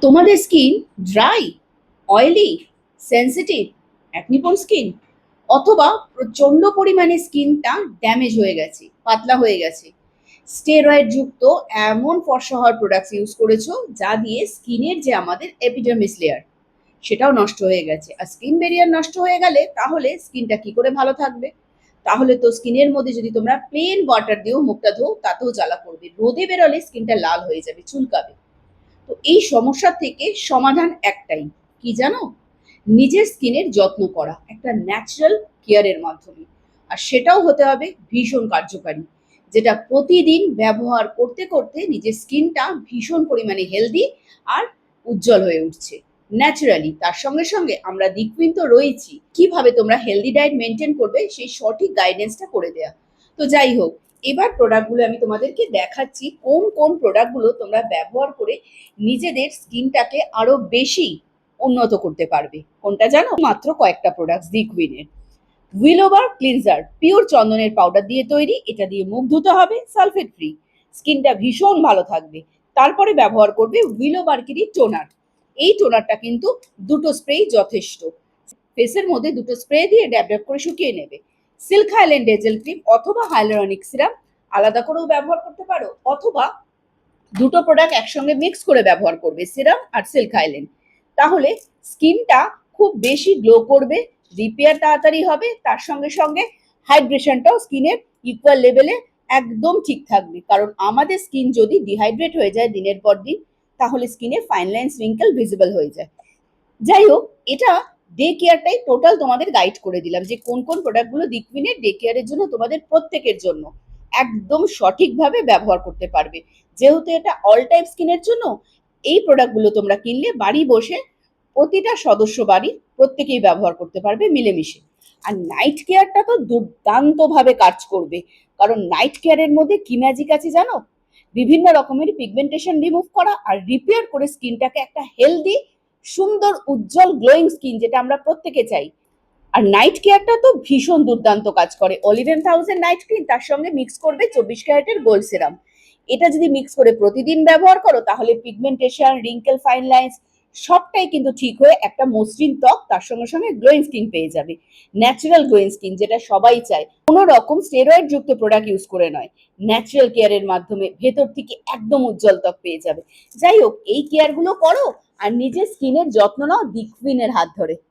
তোমাদের skin dry, oily, sensitive, acne-prone skin, অথবা প্রচন্ড পরিমাণে স্কিনটা ড্যামেজ হয়ে গেছে, পাতলা হয়ে গেছে, স্টেরয়েড যুক্ত এমন ফর্সা হওয়ার প্রোডাক্টস ইউজ করেছো যা দিয়ে স্কিনের যে আমাদের এপিডার্মিস লেয়ার সেটাও নষ্ট হয়ে গেছে। আর স্কিন ব্যারিয়ার নষ্ট হয়ে গেলে তাহলে স্কিনটা কি করে ভালো থাকবে? তাহলে তো স্কিনের মধ্যে যদি তোমরা প্লেন ওয়াটার দিয়েও মুখটা ধো তাতেও জ্বালা করবে, রোদে বেরোলে স্কিনটা লাল হয়ে যাবে, চুলকাবে। তো এই সমস্যা থেকে সমাধান একটাই, কি জানো? নিজের স্কিনের যত্ন করা একটা ন্যাচারাল কেয়ারের মাধ্যমে। আর সেটাও হতে হবে ভীষণ কার্যকারী, যেটা প্রতিদিন ব্যবহার করতে করতে নিজের স্কিনটা ভীষণ পরিমাণে হেলদি আর উজ্জ্বল হয়ে উঠছে ন্যাচারালি। তার সঙ্গে সঙ্গে আমরা দিকবিন তো রয়েছি, কিভাবে তোমরা হেলদি ডায়েট মেনটেন করবে সেই সঠিক গাইডেন্সটা করে দেয়া। তো যাই হোক, এবার প্রোডাক্টগুলো আমি তোমাদেরকে দেখাচ্ছি কোন কোন প্রোডাক্টগুলো তোমরা ব্যবহার করে নিজেদের স্কিনটাকে আরো বেশি উন্নত করতে পারবে। কোনটা জানো? মাত্র কয়েকটা প্রোডাক্টস দি কুইনের। উইলোবার ক্লিনজার পিওর চন্দনের পাউডার দিয়ে তৈরি, এটা দিয়ে মুখ ধুতে হবে, সালফেট ফ্রি, স্কিনটা ভীষণ ভালো থাকবে। তারপরে ব্যবহার করবে উইলোবারকেরই টোনার। এই টোনারটা কিন্তু দুটো স্প্রেই যথেষ্ট। ফেসের মধ্যে দুটো স্প্রে দিয়ে ড্যাব ড্যাব করে শুকিয়ে নেবে। সিল্ক হাইল্যান্ড ডেজেল ক্রিম অথবা হাইলোরনিক সিরাম আলাদা করেও ব্যবহার করতে পারো, অথবা দুটো প্রোডাক্ট একসঙ্গে মিক্স করে ব্যবহার করবে, সিরাম আর সিল্ক হাইল্যান্ড। তাহলে স্কিনটা খুব বেশি গ্লো করবে, রিপেয়ার তাড়াতাড়ি হবে, তার সঙ্গে সঙ্গে হাইড্রেশনটাও স্কিনের ইকুয়াল লেভেলে একদম ঠিক থাকবে। কারণ আমাদের স্কিন যদি ডিহাইড্রেট হয়ে যায় দিনের পর দিন, তাহলে স্কিনে ফাইন লাইন্স রিঙ্কেল ভিজিবল হয়ে যায়। যাই হোক, এটা ডে কেয়ারটাই টোটাল তোমাদের গাইড করে দিলাম যে কোন কোন প্রোডাক্টগুলো দিকবিনের ডে কেয়ারের জন্য তোমাদের প্রত্যেকের জন্য একদম সঠিকভাবে ব্যবহার করতে পারবে। যেহেতু এটা অল টাইপ স্কিনের জন্য, এই প্রোডাক্টগুলো তোমরা কিনলে বাড়ি বসে প্রতিটা সদস্য বাড়ির প্রত্যেকেই ব্যবহার করতে পারবে মিলেমিশে। আর নাইট কেয়ারটা তো দুর্দান্ত ভাবে কাজ করবে, কারণ নাইট কেয়ারের মধ্যে কি ম্যাজিক আছে জানো? বিভিন্ন রকমের পিগমেন্টেশন রিমুভ করা আর রিপেয়ার করে স্কিনটাকে একটা হেলদি, সুন্দর, উজ্জ্বল, গ্লোয়িং স্কিন যেটা আমরা প্রত্যেকে চাই। আর নাইট কেয়ারটা তো ভীষণ দুর্দান্ত কাজ করে। অলিভেন 1000 নাইট ক্রিম তার সঙ্গে মিক্স করবে 24 ক্যারেটের গোল্ড সিরাম। এটা যদি মিক্স করে প্রতিদিন ব্যবহার করো তাহলে পিগমেন্টেশন, রিঙ্কেল, ফাইন লাইন্স সবটাই কিন্তু ঠিক হয়ে একটা মসৃণ ত্বক, তার সঙ্গে সঙ্গে গ্লোয়িং স্কিন পেয়ে যাবে। ন্যাচারাল গ্লোয়িং স্কিন যেটা সবাই চায়, কোনো রকম স্টেরয়েড যুক্ত প্রোডাক্ট ইউজ করে নয়, ন্যাচারাল কেয়ারের মাধ্যমে ভেতর থেকে একদম উজ্জ্বল ত্বক পেয়ে যাবে। যাই হোক, এই কেয়ারগুলো করো আর নিজের স্কিনের যত্ন নাও দিকবিনের হাত ধরে।